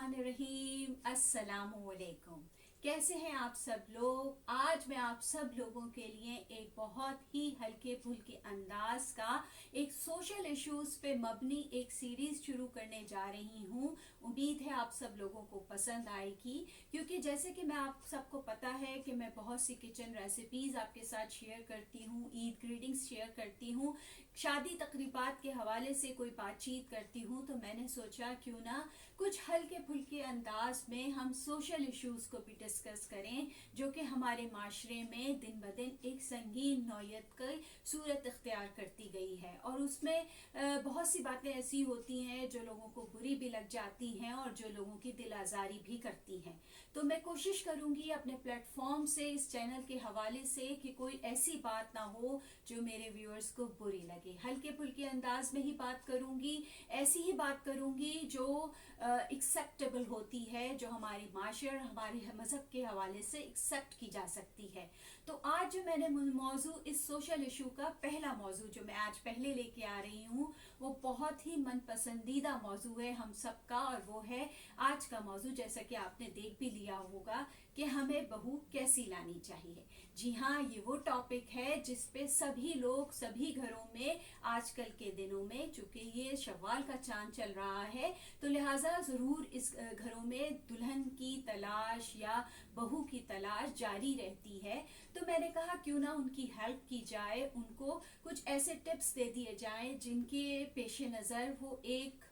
बिस्मिल्लाहिर्रहमानिर्रहीम। अस्सलामुअलैकुम। कैसे हैं आप सब लोग। आज मैं आप सब लोगों के लिए एक बहुत ही हल्के फुल्के अंदाज का एक सोशल इश्यूज पे मबनी एक सीरीज शुरू करने जा रही हूँ। उम्मीद है आप सब लोगों को पसंद आएगी, क्योंकि जैसे कि मैं आप सबको पता है कि मैं बहुत सी किचन रेसिपीज आपके साथ शेयर करती हूँ, ईद ग्रीटिंग्स शेयर करती हूँ, शादी तकरीबात के हवाले से कोई बातचीत करती हूँ। तो मैंने सोचा क्यों ना कुछ हल्के फुल्के अंदाज में हम सोशल इश्यूज को भी डिस्कस करें, जो कि हमारे माशरे में दिन ब दिन एक संगीन नौयत की सूरत इख्तियार करती गई है। और उसमें बहुत सी बातें ऐसी होती हैं जो लोगों को बुरी भी लग जाती हैं और जो लोगों की दिल आज़ारी भी करती हैं। तो मैं कोशिश करूंगी अपने प्लेटफॉर्म से, इस चैनल के हवाले से, कि कोई ऐसी बात ना हो जो मेरे व्यूअर्स को बुरी लगे। हल्के फुल्के अंदाज में ही बात करूंगी, ऐसी ही बात करूंगी जो एक्सेप्टेबल होती है, जो हमारे माशरे, हमारे मजहब के हवाले से एक्सेप्ट की जा सकती है। तो आज जो मैंने मौजू, इस सोशल इशू का पहला मौजू जो मैं आज पहले लेके आ रही हूँ, वो बहुत ही मन पसंदीदा मौजू है हम सबका, और वो है आज का मौजू, जैसा कि आपने देख भी लिया होगा, कि हमें बहू कैसी लानी चाहिए। जी हाँ, ये वो टॉपिक है जिस पे सभी लोग, सभी घरों में आजकल के दिनों में, चूंकि ये शव्वाल का चांद चल रहा है, तो लिहाजा जरूर इस घरों में दुल्हन की तलाश या बहू की तलाश जारी रहती है। तो मैंने कहा क्यों ना उनकी हेल्प की जाए, उनको कुछ ऐसे टिप्स दे दिए जाएं जिनके पेश नज़र वो एक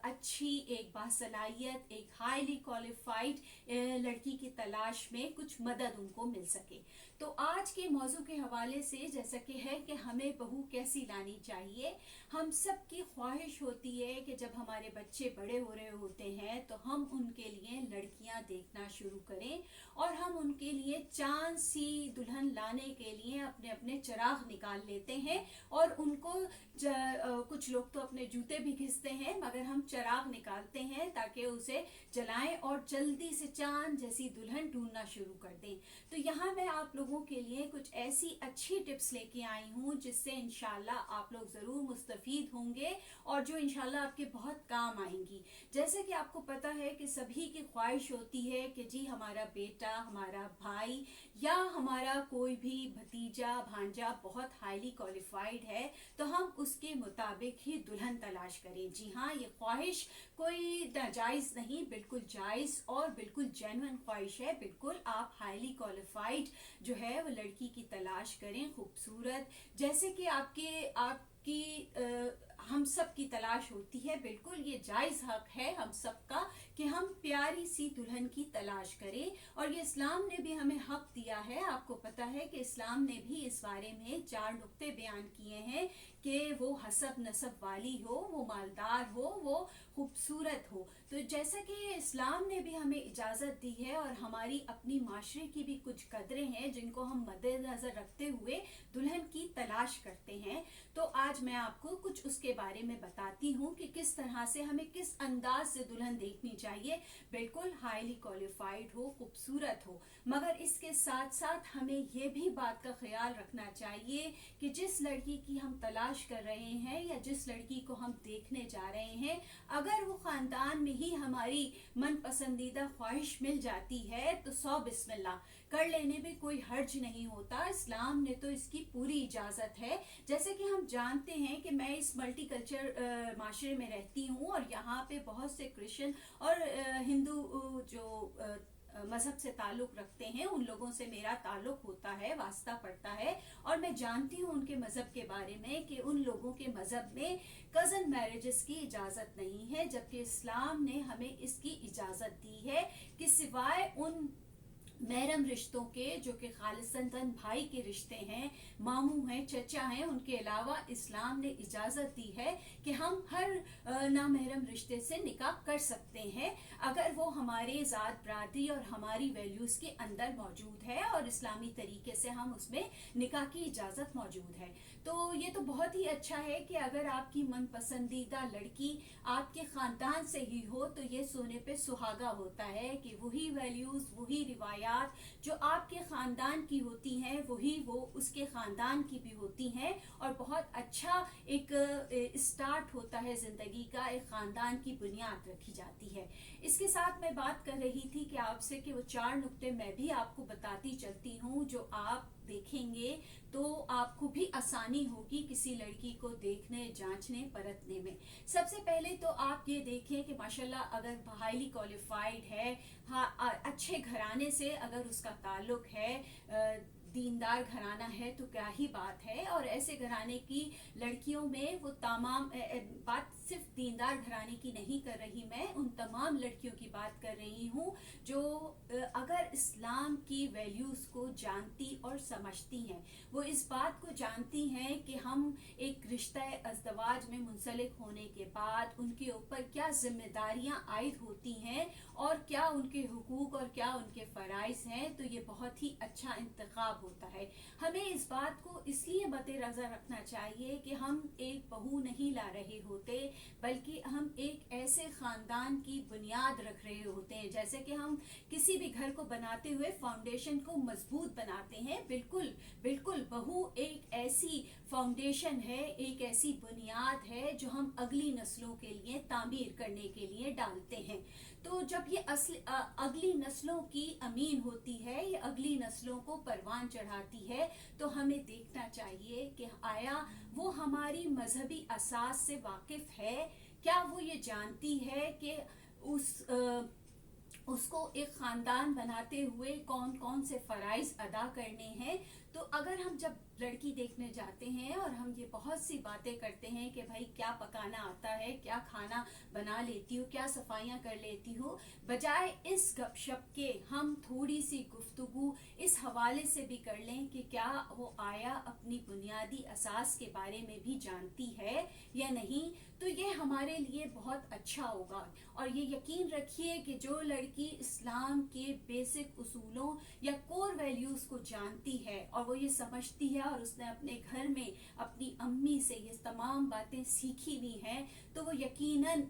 अच्छी, एक बासलाहियत, एक हाईली क्वालिफाइड लड़की की तलाश में कुछ मदद उनको मिल सके। तो आज के मौजू के हवाले से जैसा कि है कि हमें बहू कैसी लानी चाहिए, हम सब की ख्वाहिश होती है कि जब हमारे बच्चे बड़े हो रहे होते हैं तो हम उनके लिए लड़कियां देखना शुरू करें और हम उनके लिए चांद सी दुल्हन लाने के लिए अपने अपने चिराग निकाल लेते हैं। और उनको कुछ लोग तो अपने जूते भी घिसते हैं, मगर हम चिराग निकालते हैं ताकि उसे जलाएं और जल्दी से चांद जैसी दुल्हन ढूंढना शुरू कर दें। तो यहाँ मैं आप लोगों के लिए कुछ ऐसी अच्छी टिप्स लेके आई हूँ जिससे इंशाल्लाह आप लोग जरूर मुस्तफीद होंगे और जो इंशाल्लाह आपके बहुत काम आएंगी। जैसे कि आपको पता है कि सभी की ख्वाहिश होती है कि जी हमारा बेटा, हमारा भाई या हमारा कोई भी भतीजा भांजा बहुत हाईली क्वालिफाइड है तो हम उसके मुताबिक ही दुल्हन तलाश करें। जी हाँ, ये ख्वाहिश कोई नाजायज नहीं, बिल्कुल जायज और बिल्कुल जेन्युइन ख्वाहिश है। बिल्कुल आप हाईली क्वालिफाइड जो है वो लड़की की तलाश करें, खूबसूरत, जैसे कि हम सब की तलाश होती है। बिल्कुल ये जायज हक है हम सबका कि हम प्यारी सी दुल्हन की तलाश करें, और ये इस्लाम ने भी हमें हक दिया है। आपको पता है कि इस्लाम ने भी इस बारे में 4 नुक्ते बयान किए हैं कि वो हसब नसब वाली हो, वो मालदार हो, वो खूबसूरत हो। तो जैसा कि इस्लाम ने भी हमें इजाजत दी है और हमारी अपनी माशरे की भी कुछ कदरें हैं जिनको हम मद्देनजर रखते हुए दुल्हन की तलाश करते हैं, तो आज मैं आपको कुछ उसके बारे में बताती हूँ कि किस तरह से हमें किस अंदाज से दुल्हन देखनी चाहिए। बिल्कुल हाईली क्वालिफाइड हो, खूबसूरत हो, मगर इसके साथ साथ हमें ये भी बात का ख्याल रखना चाहिए कि जिस लड़की की हम तलाश कर रहे हैं या जिस लड़की को हम देखने जा रहे हैं, अगर वो खानदान में ही हमारी मन पसंदीदा ख्वाहिश मिल जाती है तो 100 बिस्मिल्लाह कर लेने में कोई हर्ज नहीं होता। इस्लाम ने तो इसकी पूरी इजाजत है। जैसे कि हम जानते हैं कि मैं इस मल्टी कल्चर माशरे में रहती हूँ और यहाँ पे बहुत से क्रिश्चियन और हिंदू जो मजहब से ताल्लुक रखते हैं, उन लोगों से मेरा ताल्लुक होता है, वास्ता पड़ता है, और मैं जानती हूँ उनके मजहब के बारे में कि उन लोगों के मजहब में कजन मैरिजेस की इजाजत नहीं है, जबकि इस्लाम ने हमें इसकी इजाजत दी है कि सिवाय उन महरम रिश्तों के जो कि खालिसन भाई के रिश्ते हैं, मामू हैं, चचा हैं, उनके अलावा इस्लाम ने इजाजत दी है कि हम हर नामहरम रिश्ते से निकाह कर सकते हैं अगर वो हमारे ज़ात बरादरी और हमारी वैल्यूज के अंदर मौजूद है और इस्लामी तरीके से हम उसमें निकाह की इजाजत मौजूद है। तो ये तो बहुत ही अच्छा है कि अगर आपकी मन पसंदीदा लड़की आपके खानदान से ही हो तो ये सोने पे सुहागा होता है कि वही वैल्यूज, वही रिवायात जो आपके खानदान की होती हैं वही वो उसके खानदान की भी होती हैं, और बहुत अच्छा एक स्टार्ट होता है जिंदगी का, एक खानदान की बुनियाद रखी जाती है। इसके साथ मैं बात कर रही थी कि आपसे कि वो 4 नुक्ते मैं भी आपको बताती चलती हूँ, जो आप देखेंगे तो आपको भी आसानी होगी किसी लड़की को देखने, जांचने, परखने में। सबसे पहले तो आप ये देखें कि माशाल्लाह अगर हाईली क्वालिफाइड है, अच्छे घराने से अगर उसका ताल्लुक है, दीनदार घराना है तो क्या ही बात है। और ऐसे घराने की लड़कियों में वो तमाम बात सिर्फ दीनदार घराने की नहीं कर रही, मैं उन तमाम लड़कियों की बात कर रही हूँ जो अगर इस्लाम की वैल्यूज़ को जानती और समझती हैं, वो इस बात को जानती हैं कि हम एक रिश्ता अज़दवाज में मुंसलिक होने के बाद उनके ऊपर क्या जिम्मेदारियां आयद होती हैं और क्या उनके हुकूक और क्या उनके फ़राइज़ हैं, तो ये बहुत ही अच्छा इंतखाब होता है। हमें इस बात को इसलिए मद्देनज़र रखना चाहिए कि हम एक बहू नहीं ला रहे होते, बल्कि हम एक ऐसे ख़ानदान की बुनियाद रख रहे होते हैं, जैसे कि हम किसी भी घर को बनाते हुए फाउंडेशन को मजबूत बनाते हैं। बिल्कुल बिल्कुल बहू एक ऐसी फाउंडेशन है, एक ऐसी बुनियाद है जो हम अगली नस्लों के लिए तामीर करने के लिए डालते हैं। तो जब ये अगली नस्लों की अमीन होती है, ये अगली नस्लों को परवान चढ़ाती है, तो हमें देखना चाहिए कि आया वो हमारी मजहबी असास से वाकिफ है, क्या वो ये जानती है कि उसको एक ख़ानदान बनाते हुए कौन कौन से फ़राइज़ अदा करने हैं। तो अगर हम जब लड़की देखने जाते हैं और हम ये बहुत सी बातें करते हैं कि भाई क्या पकाना आता है, क्या खाना बना लेती हो, क्या सफाइयाँ कर लेती हो, बजाय इस गपशप के हम थोड़ी सी गुफ्तगू इस हवाले से भी कर लें कि क्या वो आया अपनी बुनियादी असास के बारे में भी जानती है या नहीं, तो ये हमारे लिए बहुत अच्छा होगा। और ये यकीन रखिए कि जो लड़की इस्लाम के बेसिक उसूलों या कोर वैल्यूज़ को जानती है और वो ये समझती है और उसने अपने घर में अपनी अम्मी से ये तमाम बातें सीखी भी हैं, तो वो यकीनन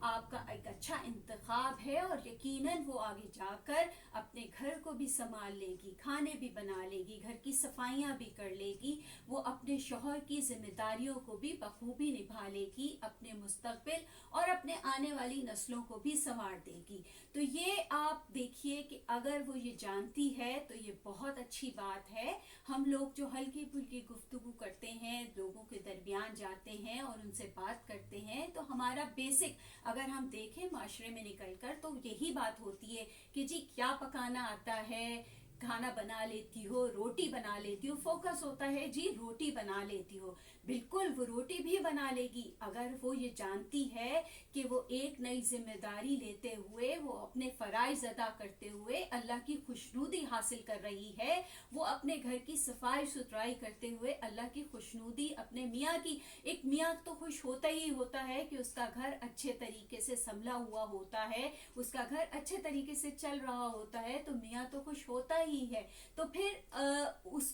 आपका एक अच्छा इंतखाब है और यकीनन वो आगे जाकर अपने घर को भी संभाल लेगी, खाने भी बना लेगी, घर की सफाइयाँ भी कर लेगी, वो अपने शौहर की जिम्मेदारियों को भी बखूबी निभा लेगी, अपने मुस्तकबिल और अपने आने वाली नस्लों को भी संवार देगी। तो ये आप देखिए कि अगर वो ये जानती है तो ये बहुत अच्छी बात है। हम लोग जो हल्की फुल्की गुफ्तगू करते हैं, लोगों के दरमियान जाते हैं और उनसे बात करते हैं, तो हमारा बेसिक अगर हम देखें माशरे में निकलकर तो यही बात होती है कि जी क्या पकाना आता है, खाना बना लेती हो, रोटी बना लेती हो, फोकस होता है जी रोटी बना लेती हो। बिल्कुल वो रोटी भी बना लेगी अगर वो ये जानती है कि वो एक नई जिम्मेदारी लेते हुए, वो अपने फ़राइज़ अदा करते हुए अल्लाह की खुशनुदी हासिल कर रही है, वो अपने घर की सफाई सुथराई करते हुए अल्लाह की खुशनुदी, अपने मियाँ की, एक मियाँ तो खुश होता ही होता है कि उसका घर अच्छे तरीके से संभला हुआ होता है, उसका घर अच्छे तरीके से चल रहा होता है, तो मियाँ तो खुश होता ही है। तो फिर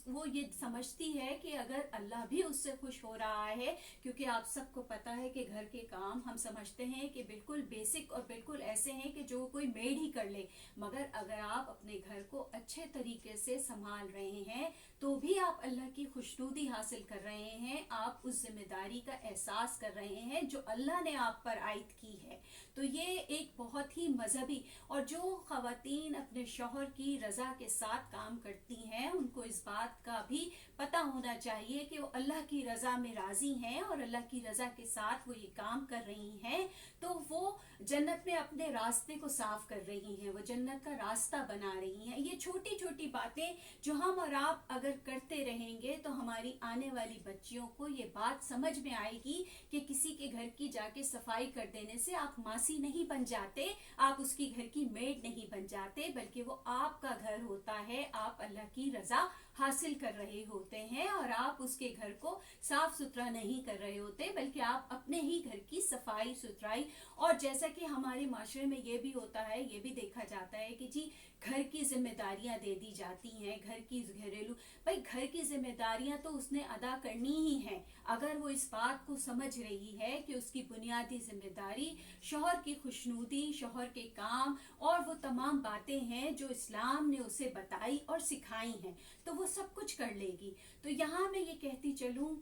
वो ये समझती है कि अगर अल्लाह भी उससे खुश हो रहा है, क्योंकि आप सबको पता है कि घर के काम हम समझते हैं कि बिल्कुल बेसिक और बिल्कुल ऐसे हैं कि जो कोई मेड ही कर ले, मगर अगर आप अपने घर को अच्छे तरीके से संभाल रहे हैं तो भी आप अल्लाह की खुशनुदी हासिल कर रहे हैं, आप उस जिम्मेदारी का एहसास कर रहे हैं जो अल्लाह ने आप पर आयद की है। तो ये एक बहुत ही मजहबी, और जो ख़वातीन अपने शौहर की रज़ा के साथ काम करती हैं उनको इस बात का भी पता होना चाहिए कि वो अल्लाह की रज़ा में राज़ी हैं और अल्लाह की रज़ा के साथ वो ये काम कर रही हैं, तो वो जन्नत में अपने रास्ते को साफ कर रही हैं, वो जन्नत का रास्ता बना रही हैं। ये छोटी छोटी बातें जो हम और आप अगर करते रहेंगे तो हमारी आने वाली बच्चियों को ये बात समझ में आएगी कि किसी के घर की जाके सफाई कर देने से आप मासी नहीं बन जाते, आप उसकी घर की मेड नहीं बन जाते, बल्कि वो आपका घर होता है, आप अल्लाह की रज़ा हासिल कर रहे होते हैं और आप उसके घर को साफ सुथरा नहीं कर रहे होते, बल्कि आप अपने ही घर की सफाई सुथराई। और जैसा कि हमारे माशरे में ये भी होता है, ये भी देखा जाता है कि जी घर की जिम्मेदारियां दे दी जाती हैं, घर की घरेलू, भाई घर की जिम्मेदारियां तो उसने अदा करनी ही है। अगर वो इस बात को समझ रही है कि उसकी बुनियादी जिम्मेदारी शौहर की खुशनुदी, शौहर के काम और वो तमाम बातें हैं जो इस्लाम ने उसे बताई और सिखाई हैं, तो वो सब कुछ कर लेगी। तो यहाँ मैं ये कहती चलूं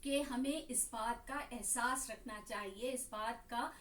कि हमें इस बात का एहसास रखना चाहिए, इस बात का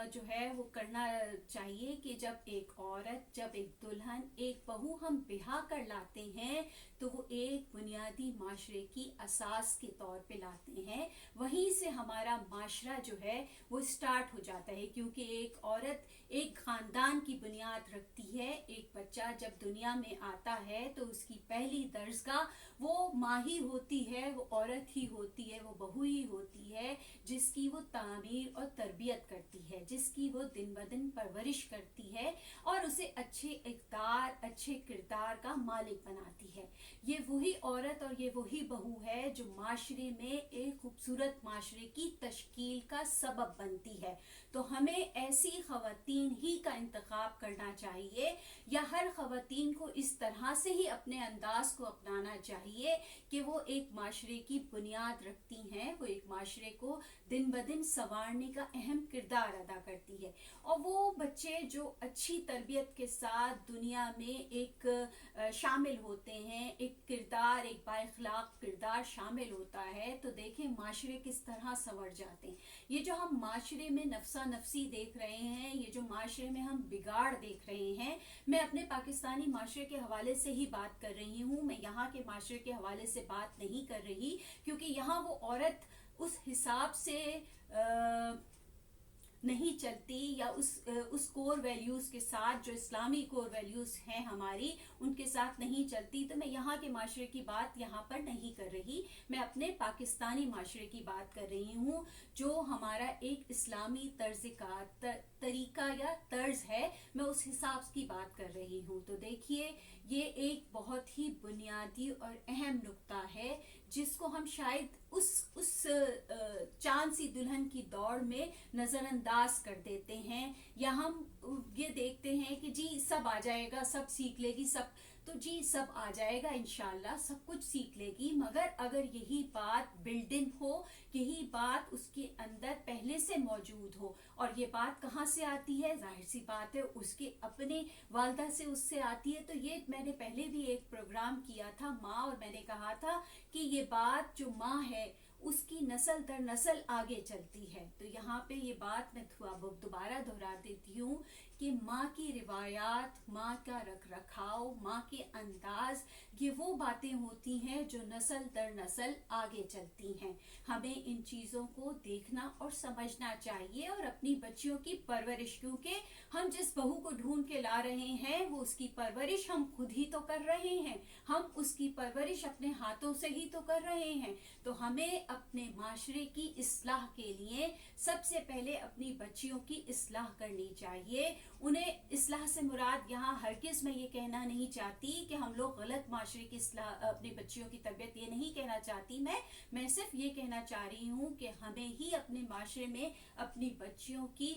जो है वो करना चाहिए कि जब एक औरत, जब एक दुल्हन, एक बहू हम ब्याह कर लाते हैं तो वो एक बुनियादी माशरे की असास के तौर पे लाते हैं। वहीं से हमारा माशरा जो है वो स्टार्ट हो जाता है, क्योंकि एक औरत एक खानदान की बुनियाद रखती है। एक बच्चा जब दुनिया में आता है तो उसकी पहली दर्जगाह वो माँ ही होती है, वो औरत ही होती है, वो बहू ही होती है, जिसकी वो तामीर और तरबियत करती है, जिसकी वो दिन ब दिन परवरिश करती है और उसे अच्छे इक़्तिदार, अच्छे किरदार का मालिक बनाती है। ये वही औरत और ये वही बहू है जो माशरे में एक खूबसूरत माशरे की तश्कील का सबब बनती है। तो हमें ऐसी ख़वातीन ही का इंतखाब करना चाहिए, या हर ख़वातीन को इस तरह से ही अपने अंदाज को अपनाना चाहिए कि वो एक माशरे की बुनियाद रखती हैं, वो एक माशरे को दिन ब दिन संवारने का अहम किरदार अदा करती है। और वो बच्चे जो अच्छी तरबियत के साथ दुनिया में एक शामिल होते हैं, एक किरदार, एक बाइखलाक किरदार शामिल होता है, तो देखें माशरे किस तरह संवर जाते हैं। ये जो हम माशरे में नफसा नफसी देख रहे हैं, ये जो माशरे में हम बिगाड़ देख रहे हैं, मैं अपने पाकिस्तानी माशरे के हवाले से ही बात कर रही हूँ, मैं यहाँ के माशरे के हवाले से बात नहीं कर रही, क्योंकि यहाँ वो औरत उस हिसाब से नहीं चलती, या उस कोर वैल्यूज़ के साथ जो इस्लामी कोर वैल्यूज़ हैं हमारी, उनके साथ नहीं चलती। तो मैं यहाँ के माशरे की बात यहाँ पर नहीं कर रही, मैं अपने पाकिस्तानी माशरे की बात कर रही हूँ, जो हमारा एक इस्लामी तरीका या तर्ज है, मैं उस हिसाब की बात कर रही हूँ। तो देखिए, ये एक बहुत ही बुनियादी और अहम नुक्ता है, जिसको हम शायद उस चांद सी दुल्हन की दौड़ में नज़रअंदाज कर देते हैं, या हम ये देखते हैं कि जी सब आ जाएगा, सब सीख लेगी, सब तो जी सब आ जाएगा, इंशाल्लाह सब कुछ सीख लेगी। मगर अगर यही बात बिल्ड इन हो, यही बात उसके अंदर पहले से मौजूद हो, और ये बात कहाँ से आती है, जाहिर सी बात है उसके अपने वालदा से उससे आती है। तो ये मैंने पहले भी एक प्रोग्राम किया था माँ, और मैंने कहा था कि ये बात जो माँ है उसकी नस्ल दर नस्ल आगे चलती है। तो यहाँ पे ये बात मैं दोबारा दोहरा देती हूँ कि माँ की रिवायात, माँ का रख रखाव, माँ के अंदाज, ये वो बातें होती हैं जो नस्ल दर नस्ल आगे चलती हैं। हमें इन चीज़ों को देखना और समझना चाहिए, और अपनी बच्चियों की परवरिश, क्योंकि हम जिस बहू को ढूंढ के ला रहे हैं वो उसकी परवरिश हम खुद ही तो कर रहे हैं, हम उसकी परवरिश अपने हाथों से ही तो कर रहे हैं। तो हमें अपने माशरे की इस्लाह के लिए सबसे पहले अपनी बच्चियों की इस्लाह करनी चाहिए। उन्हें इस्लाह से मुराद यहाँ हरगिज़ मैं ये कहना नहीं चाहती कि हम लोग गलत माशरे की इस्लाह, अपनी बच्चियों की तरबियत, ये नहीं कहना चाहती मैं सिर्फ ये कहना चाह रही हूँ कि हमें ही अपने माशरे में अपनी बच्चियों की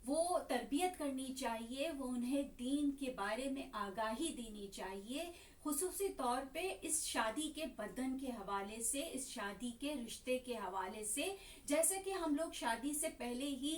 वो तरबियत करनी चाहिए, वो उन्हें दीन के बारे में आगाही देनी चाहिए, खुसूसी तौर पे इस शादी के बंधन के हवाले से, इस शादी के रिश्ते के हवाले से। जैसे कि हम लोग शादी से पहले ही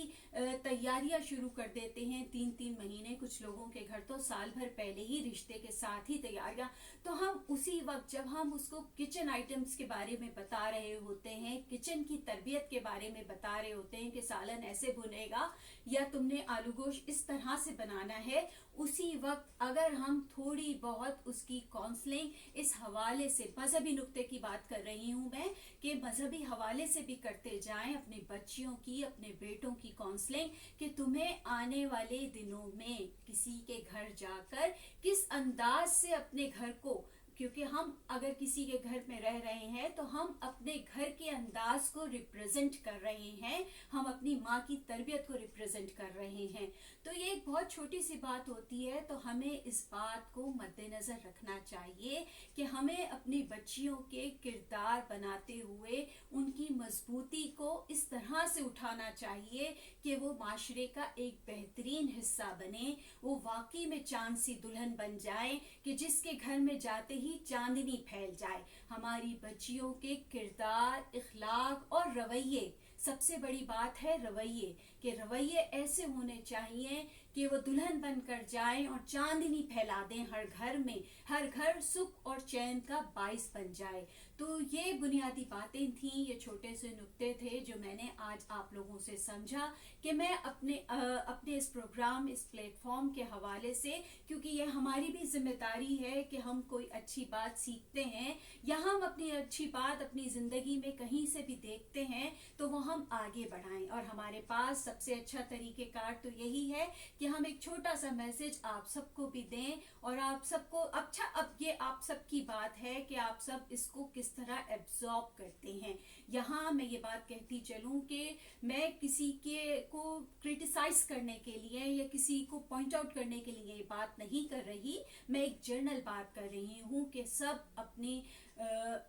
तैयारियां शुरू कर देते हैं, 3-3 महीने, कुछ लोगों के घर तो साल भर पहले ही रिश्ते के साथ ही तैयारियां। तो हम उसी वक्त जब हम उसको किचन आइटम्स के बारे में बता रहे होते हैं, किचन की तरबियत के बारे में बता रहे होते हैं कि सालन ऐसे बुनेगा या तुमने आलू गोश्त इस तरह से बनाना है, उसी वक्त अगर हम थोड़ी बहुत उसकी काउंसलिंग इस हवाले से, मजहबी नुक्ते की बात कर रही हूँ मैं, कि मजहबी हवाले से भी करते जाएं अपनी बच्चियों की, अपने बेटों की काउंसलिंग, कि तुम्हें आने वाले दिनों में किसी के घर जाकर किस अंदाज से अपने घर को, क्योंकि हम अगर किसी के घर में रह रहे हैं तो हम अपने घर के अंदाज को रिप्रेजेंट कर रहे हैं, हम अपनी माँ की तरबियत को रिप्रेजेंट कर रहे हैं। तो ये एक बहुत छोटी सी बात होती है, तो हमें इस बात को मद्देनज़र रखना चाहिए कि हमें अपनी बच्चियों के किरदार बनाते हुए उनकी मजबूती को इस तरह से उठाना चाहिए कि वो माशरे का एक बेहतरीन हिस्सा बने, वो वाकई में चांद सी दुल्हन बन जाए, कि जिसके घर में जाते ही चांदनी फैल जाए। हमारी बच्चियों के किरदार, इखलाक और रवैये, सबसे बड़ी बात है रवैये, कि रवैये ऐसे होने चाहिए कि वो दुल्हन बनकर जाएं और चांदनी फैला दें हर घर में, हर घर सुख और चैन का बाइस बन जाए। तो ये बुनियादी बातें थी, ये छोटे से नुक्ते थे जो मैंने आज आप लोगों से समझा कि मैं अपने इस प्रोग्राम, इस प्लेटफॉर्म के हवाले से, क्योंकि ये हमारी भी जिम्मेदारी है कि हम कोई अच्छी बात सीखते हैं या हम अपनी अच्छी बात अपनी ज़िंदगी में कहीं से भी देखते हैं तो वो हम आगे बढ़ाएं। और हमारे पास सबसे अच्छा तरीक़ेकार तो यही है कि हम एक छोटा सा मैसेज आप सबको भी दें और आप सबको अच्छा, अब ये आप सबकी बात है कि आप सब इसको किस तरह एब्जॉर्ब करते हैं। यहाँ मैं ये बात कहती चलूँ कि मैं किसी के को क्रिटिसाइज करने के लिए या किसी को पॉइंट आउट करने के लिए ये बात नहीं कर रही, मैं एक जनरल बात कर रही हूँ कि सब अपने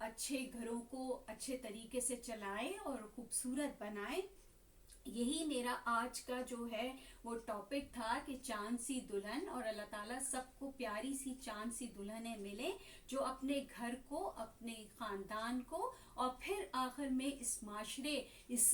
अच्छे घरों को अच्छे तरीके से चलाएं और खूबसूरत बनाएं। यही मेरा आज का जो है वो टॉपिक था कि चांद सी दुल्हन, और अल्लाह ताला सबको प्यारी सी चांद सी दुल्हनें मिले जो अपने घर को, अपने ख़ानदान को और फिर आखिर में इस माशरे, इस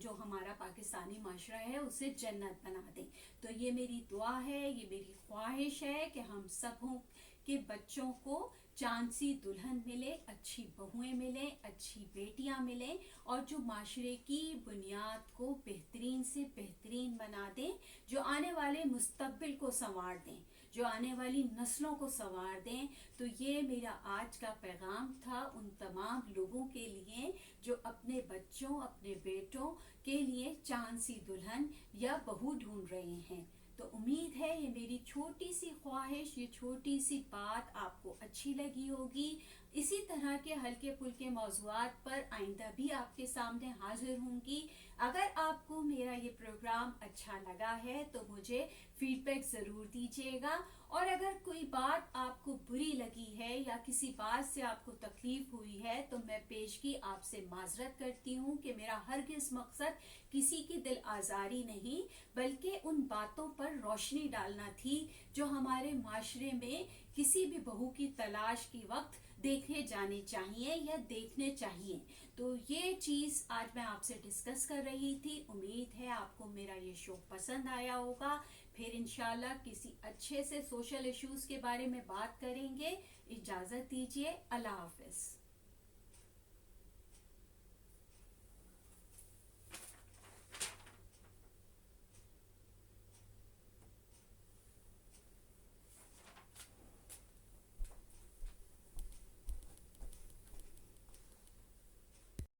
जो हमारा पाकिस्तानी माशरा है उसे जन्नत बना दें। तो ये मेरी दुआ है, ये मेरी ख्वाहिश है कि हम सबों के बच्चों को चांद सी दुल्हन मिले, अच्छी बहुएं मिलें, अच्छी बेटियां मिलें और जो माशरे की बुनियाद को बेहतरीन से बेहतरीन बना दें, जो आने वाले मुस्तकबिल को संवार दें, जो आने वाली नस्लों को संवार दें। तो ये मेरा आज का पैगाम था उन तमाम लोगों के लिए जो अपने बच्चों, अपने बेटों के लिए चांद सी दुल्हन या बहू ढूंढ रहे हैं। तो उम्मीद है ये मेरी छोटी सी ख्वाहिश, ये छोटी सी बात आपको अच्छी लगी होगी। इसी तरह के हल्के फुल्के मौज़ूआत पर आइंदा भी आपके सामने हाजिर होंगी। अगर आपको मेरा ये प्रोग्राम अच्छा लगा है तो मुझे फीडबैक ज़रूर दीजिएगा, और अगर कोई बात आपको बुरी लगी है या किसी बात से आपको तकलीफ हुई है तो मैं पेशगी आपसे माजरत करती हूँ कि मेरा हरगिज़ मकसद किसी की दिल आज़ारी नहीं बल्कि उन बातों पर रोशनी डालना थी जो हमारे माशरे में किसी भी बहू की तलाश के वक्त देखे जाने चाहिए या देखने चाहिए। तो ये चीज़ आज मैं आपसे डिस्कस कर रही थी। उम्मीद है आपको मेरा ये शो पसंद आया होगा। फिर इंशाल्लाह किसी अच्छे से सोशल इश्यूज़ के बारे में बात करेंगे। इजाज़त दीजिए, अल्लाह हाफ़िज़।